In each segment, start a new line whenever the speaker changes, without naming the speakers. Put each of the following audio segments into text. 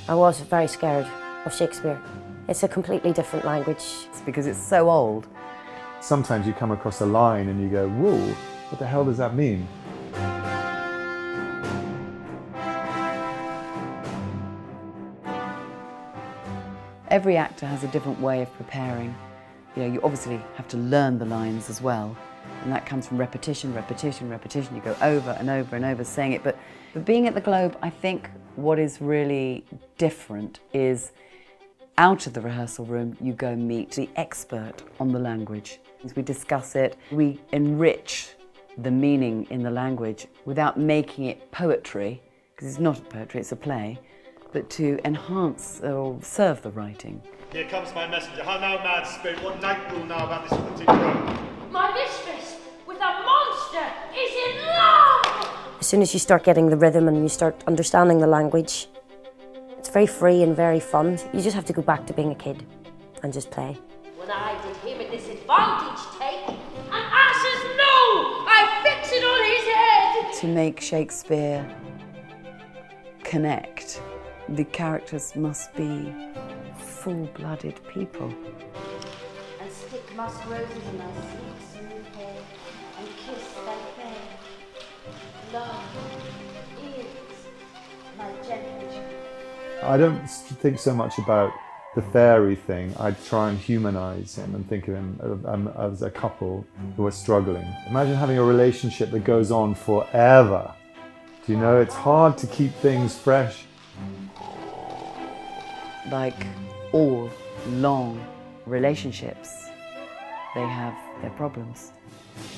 I was very scared of Shakespeare. It's a completely different language.
It's because it's so old.
Sometimes you come across a line and you go, whoa, what the hell does that mean?
Every actor has a different way of preparing. You know, you obviously have to learn the lines as well, and that comes from repetition, repetition, repetition. You go over and over and over saying it. But being at the Globe, I think what is really different is out of the rehearsal room, you go meet the expert on the language. We discuss it, we enrich the meaning in the language without making it poetry, because it's not poetry, it's a play, but to enhance or serve the writing.
Here comes my messenger. How now, mad spirit? What night rule now about this particular?
My mistress, with a monster, is in love!
As soon as you start getting the rhythm and you start understanding the language, it's very free and very fun. You just have to go back to being a kid and just play.
When I did him a disadvantage take, and answers no, I fix it on his head!
To make Shakespeare connect, the characters must be full-blooded people.
And stick musk roses in my sleek smooth hair, and kiss thy fair. Love is my gentle.
I don't think so much about the fairy thing. I try and humanize him and think of him as a couple who are struggling. Imagine having a relationship that goes on forever. Do you know, it's hard to keep things fresh.
Like all long relationships, they have their problems.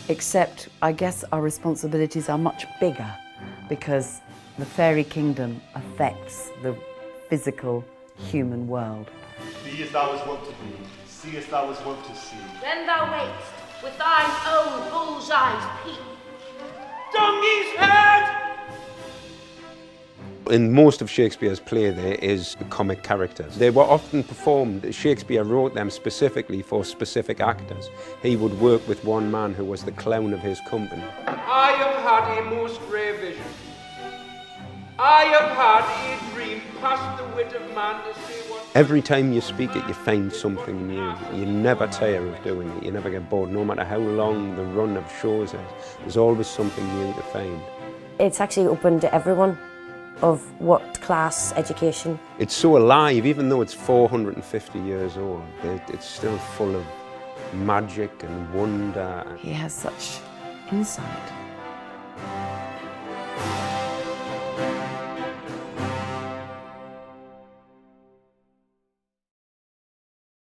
Except, I guess our responsibilities are much bigger because the fairy kingdom affects the physical human world.
Be as thou was wont to be, see as thou was wont to see.
Then thou wait'st with thine own bull's eyes peep.
Donkey's head!
In most of Shakespeare's play there is comic characters. They were often performed, Shakespeare wrote them specifically for specific actors. He would work with one man who was the clown of his company.
I have had a most rare vision. I have had a dream past the wit of man to say what...
Every time you speak it, you find something new. You never tire of doing it. You never get bored, no matter how long the run of shows is. There's always something new to find.
It's actually open to everyone of what class, education.
It's so alive, even though it's 450 years old. It's still full of magic and wonder.
He has such insight.